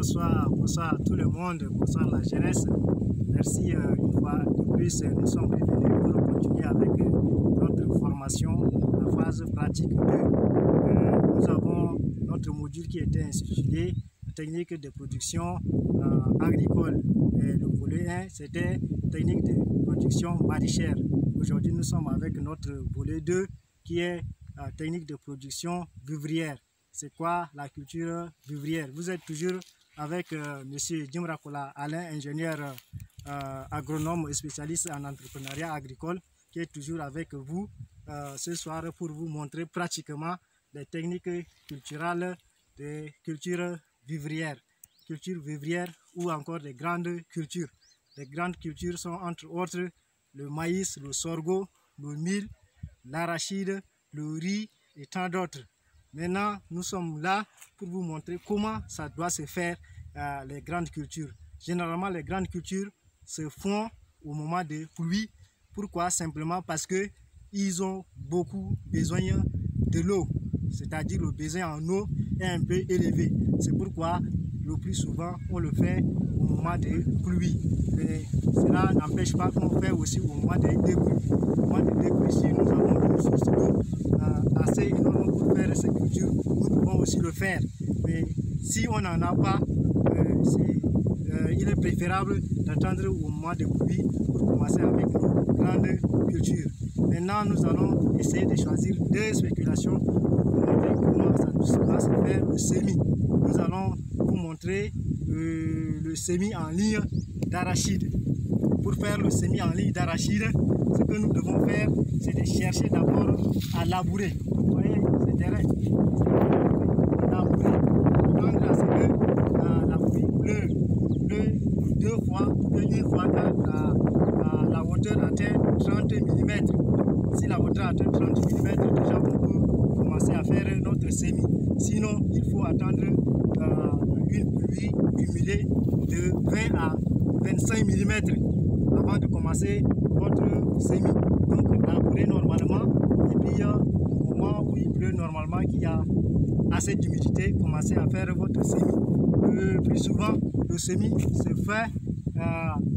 bonsoir à tout le monde, bonsoir la jeunesse. Merci une fois de plus, nous sommes revenus pour continuer avec notre formation, la phase pratique 2. Nous avons notre module qui était intitulé technique de production agricole. Et le volet 1, c'était technique de production maraîchère. Aujourd'hui, nous sommes avec notre volet 2 qui est technique de production vivrière. C'est quoi la culture vivrière? Vous êtes toujours avec M. Djimrakola Alain, ingénieur agronome et spécialiste en entrepreneuriat agricole, qui est toujours avec vous ce soir pour vous montrer pratiquement les techniques culturelles de culture vivrière. Culture vivrière ou encore des grandes cultures. Les grandes cultures sont entre autres le maïs, le sorgho, le mil, l'arachide, le riz et tant d'autres. Maintenant, nous sommes là pour vous montrer comment ça doit se faire les grandes cultures. Généralement, les grandes cultures se font au moment de pluie. Pourquoi? Simplement parce que ils ont beaucoup besoin de l'eau, c'est-à-dire le besoin en eau est un peu élevé. C'est pourquoi le plus souvent on le fait au moment de pluie. Mais cela n'empêche pas qu'on fait aussi au moment de décrue. Au moment de décrue, si nous avons une source d'eau assez énorme pour faire ces cultures, nous pouvons aussi le faire. Mais si on n'en a pas, il est préférable d'attendre au moment de pluie pour commencer avec nos grandes cultures. Maintenant, nous allons essayer de choisir deux spéculations pour vous montrer comment ça doit se faire le semis. Nous allons vous montrer le semis en ligne d'arachide. Pour faire le semis en ligne d'arachide, ce que nous devons faire, c'est de chercher d'abord à labourer. Vous voyez ce terrain, labourer, attendre à ce que la pluie pleut deux fois, une fois que la hauteur atteint 30 mm. Si la hauteur atteint 30 mm, déjà on peut commencer à faire notre semis. Sinon, il faut attendre une pluie cumulée de 20 à 25 mm avant de commencer votre semis. Donc, labourer normalement, et puis au moment où il pleut normalement, qu'il y a assez d'humidité, commencez à faire votre semis. Le plus souvent, le semis se fait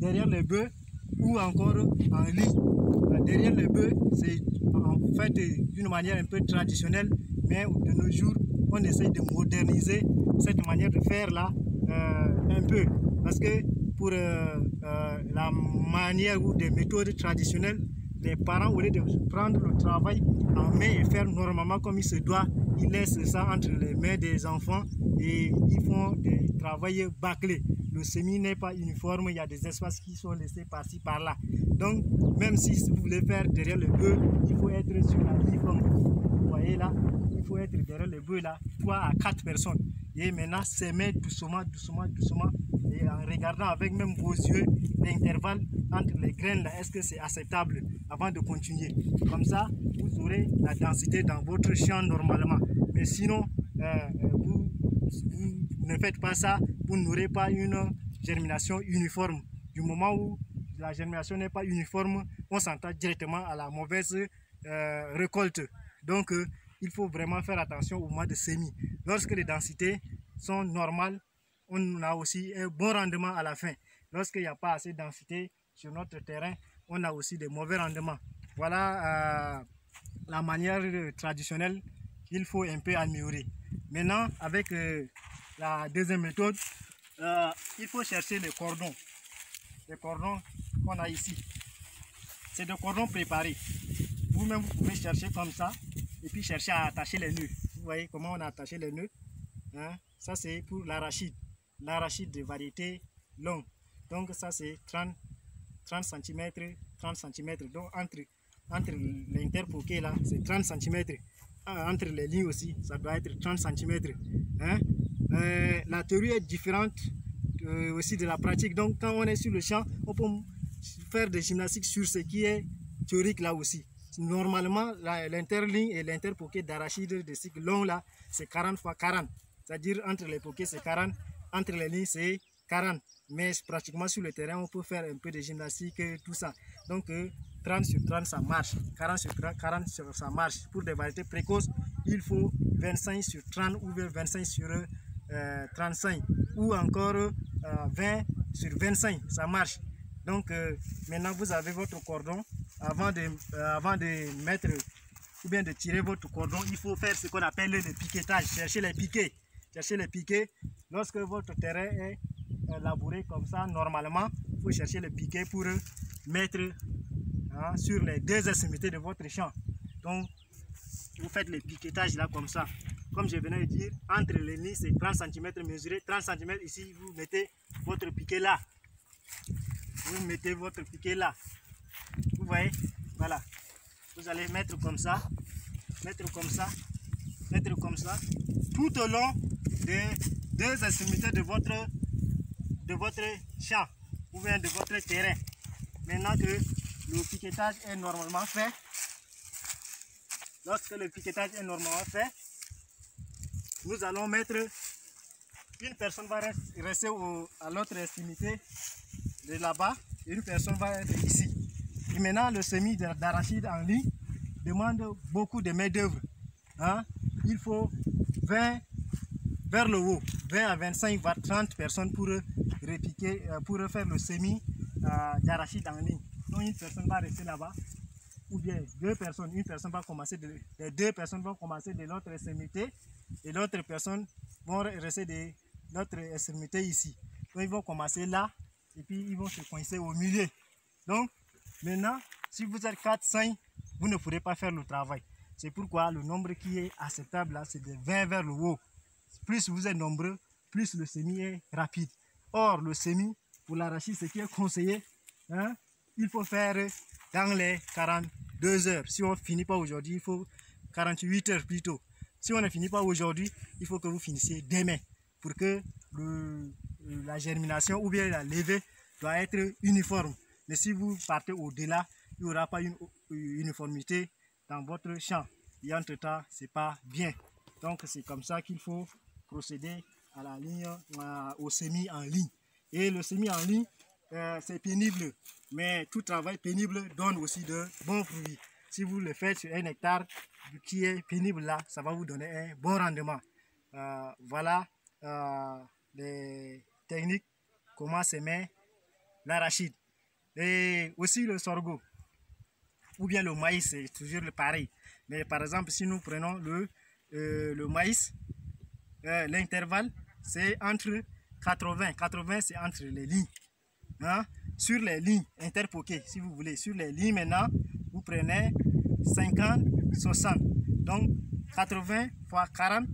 derrière les bœufs ou encore en lit. Derrière les bœufs, c'est en fait d'une manière un peu traditionnelle, mais de nos jours, on essaye de moderniser cette manière de faire là un peu. Parce que pour la manière ou des méthodes traditionnelles, les parents, au lieu de prendre le travail en main et faire normalement comme il se doit, ils laissent ça entre les mains des enfants et ils font des travaux bâclés. Le semis n'est pas uniforme, il y a des espaces qui sont laissés par-ci, par-là. Donc, même si vous voulez faire derrière le bœuf, il faut être sur la ligne comme vous voyez là. Il faut être derrière le bœuf là, 3 à 4 personnes. Et maintenant, s'aimer doucement, doucement, doucement. Et en regardant avec même vos yeux l'intervalle entre les graines là, est-ce que c'est acceptable avant de continuer. Comme ça, vous aurez la densité dans votre champ normalement. Mais sinon, vous ne faites pas ça, vous n'aurez pas une germination uniforme. Du moment où la germination n'est pas uniforme, on s'entend directement à la mauvaise récolte. Donc, il faut vraiment faire attention au moment de semis. Lorsque les densités sont normales, on a aussi un bon rendement à la fin. Lorsqu'il n'y a pas assez de densité sur notre terrain, on a aussi des mauvais rendements. Voilà la manière traditionnelle qu'il faut un peu améliorer. Maintenant, avec la deuxième méthode, il faut chercher les cordons. Les cordons qu'on a ici. C'est des cordons préparés. Vous-même, vous pouvez chercher comme ça et puis chercher à attacher les nœuds. Vous voyez comment on a attaché les nœuds. Hein? Ça, c'est pour l'arachide. L'arachide de variété longue. Donc, ça, c'est 30 cm, 30 cm. Donc, entre l'interpoqué là, c'est 30 cm. Entre les lignes aussi, ça doit être 30 cm. Hein? La théorie est différente aussi de la pratique. Donc, quand on est sur le champ, on peut faire des gymnastiques sur ce qui est théorique là aussi. Normalement, l'interligne et l'interpoqué d'arachide de cycle long là, c'est 40 x 40. C'est-à-dire entre les poquets c'est 40, entre les lignes c'est 40. Mais pratiquement sur le terrain, on peut faire un peu de gymnastique, tout ça. Donc 30 sur 30 ça marche, 40 sur 40 ça marche. Pour des variétés précoces, il faut 25 sur 30 ou 25 sur 35. ou encore 20 sur 25, ça marche. Donc maintenant vous avez votre cordon. Avant de mettre ou bien de tirer votre cordon, il faut faire ce qu'on appelle le piquetage, chercher les piquets. Chercher les piquets. Lorsque votre terrain est labouré comme ça, normalement, il faut chercher les piquets pour mettre sur les 2 extrémités de votre champ. Donc, vous faites le piquetage là comme ça. Comme je venais de dire, entre les lignes, c'est 30 cm mesuré. 30 cm ici, vous mettez votre piquet là. Vous mettez votre piquet là. Vous voyez, voilà. Vous allez mettre comme ça, mettre comme ça, mettre comme ça, tout au long des 2 extrémités de votre champ ou bien de votre terrain. Maintenant que le piquetage est normalement fait, lorsque le piquetage est normalement fait, nous allons mettre, une personne va rester à l'autre extrémité de là-bas, une personne va être ici. Et maintenant, le semis d'arachide en ligne demande beaucoup de main d'œuvre. Il faut 20 vers le haut, 20 à 25 voire 30 personnes pour repiquer, pour faire le semis d'arachide en ligne. Donc une personne va rester là-bas, ou bien 2 personnes, une personne va commencer les 2 personnes vont commencer de l'autre extrémité et l'autre personne vont rester de l'autre extrémité ici. Donc ils vont commencer là et puis ils vont se coincer au milieu. Donc maintenant, si vous êtes 4-5, vous ne pourrez pas faire le travail. C'est pourquoi le nombre qui est acceptable là, c'est de 20 vers le haut. Plus vous êtes nombreux, plus le semis est rapide. Or, le semis, pour l'arachide, ce qui est conseillé, il faut faire dans les 42 heures. Si on ne finit pas aujourd'hui, il faut 48 heures plutôt. Si on ne finit pas aujourd'hui, il faut que vous finissiez demain pour que la germination ou bien la levée doit être uniforme. Mais si vous partez au-delà, il n'y aura pas une uniformité dans votre champ. Et entre-temps, ce n'est pas bien. Donc, c'est comme ça qu'il faut procéder à la ligne, au semis en ligne. Et le semis en ligne, c'est pénible. Mais tout travail pénible donne aussi de bons fruits. Si vous le faites sur 1 hectare qui est pénible là, ça va vous donner un bon rendement. Voilà les techniques, comment semer l'arachide. Et aussi le sorgho, ou bien le maïs, c'est toujours le pareil. Mais par exemple, si nous prenons le maïs, l'intervalle, c'est entre 80. 80, c'est entre les lignes. Sur les lignes interpoquées, si vous voulez. Sur les lignes, maintenant, vous prenez 50, 60. Donc, 80 fois 40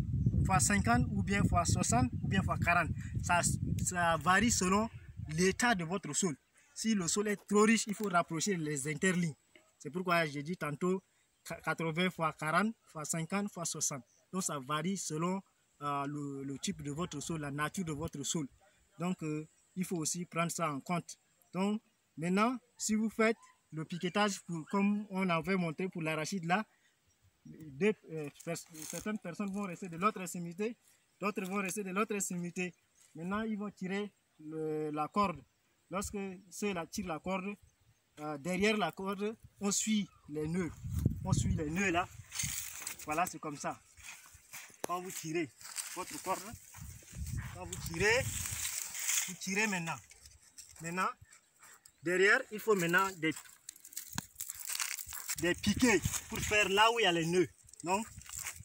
fois 50 ou bien fois 60 ou bien fois 40. Ça varie selon l'état de votre sol. Si le sol est trop riche, il faut rapprocher les interlignes. C'est pourquoi j'ai dit tantôt 80 fois 40 fois 50 fois 60. Donc ça varie selon le type de votre sol, la nature de votre sol. Donc il faut aussi prendre ça en compte. Donc maintenant, si vous faites le piquetage, comme on avait montré pour l'arachide là, certaines personnes vont rester de l'autre extrémité, d'autres vont rester de l'autre extrémité. Maintenant, ils vont tirer la corde. Lorsque ceux-là tirent la corde, derrière la corde, on suit les nœuds. On suit les nœuds là. Voilà, c'est comme ça. Quand vous tirez votre corde, quand vous tirez maintenant. Maintenant, derrière, il faut maintenant des piquets pour faire là où il y a les nœuds. Donc,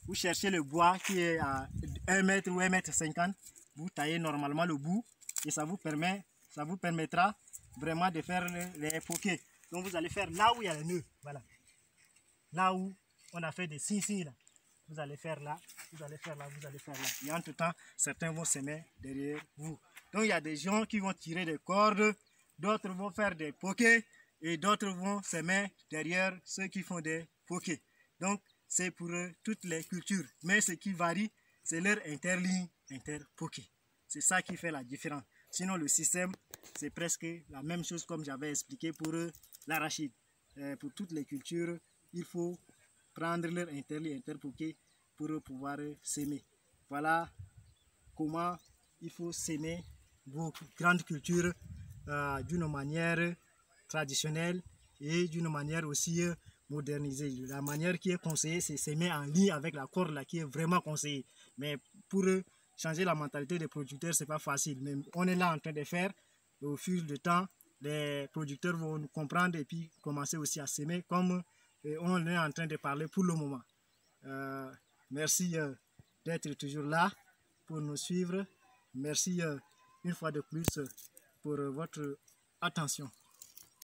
vous cherchez le bois qui est à 1 mètre ou 1 mètre 50. Vous taillez normalement le bout et ça vous permettra vraiment de faire les poquets. Donc, vous allez faire là où il y a les nœuds. Voilà. Là où on a fait des signes là. Vous allez faire là, vous allez faire là, vous allez faire là. Et entre-temps, certains vont semer derrière vous. Donc, il y a des gens qui vont tirer des cordes, d'autres vont faire des poquets et d'autres vont semer derrière ceux qui font des poquets. Donc, c'est pour toutes les cultures. Mais ce qui varie, c'est leur interligne, interpoquet. C'est ça qui fait la différence. Sinon, le système, c'est presque la même chose comme j'avais expliqué pour l'arachide. Pour toutes les cultures, il faut prendre leur interligne, interpoquet pour pouvoir s'aimer. Voilà comment il faut s'aimer vos grandes cultures d'une manière traditionnelle et d'une manière aussi modernisée. La manière qui est conseillée, c'est s'aimer en ligne avec la corde là, qui est vraiment conseillée. Mais pour changer la mentalité des producteurs, ce n'est pas facile. Mais on est là en train de faire. Au fil du temps, les producteurs vont nous comprendre et puis commencer aussi à s'aimer comme on est en train de parler pour le moment. Merci d'être toujours là pour nous suivre. Merci une fois de plus pour votre attention.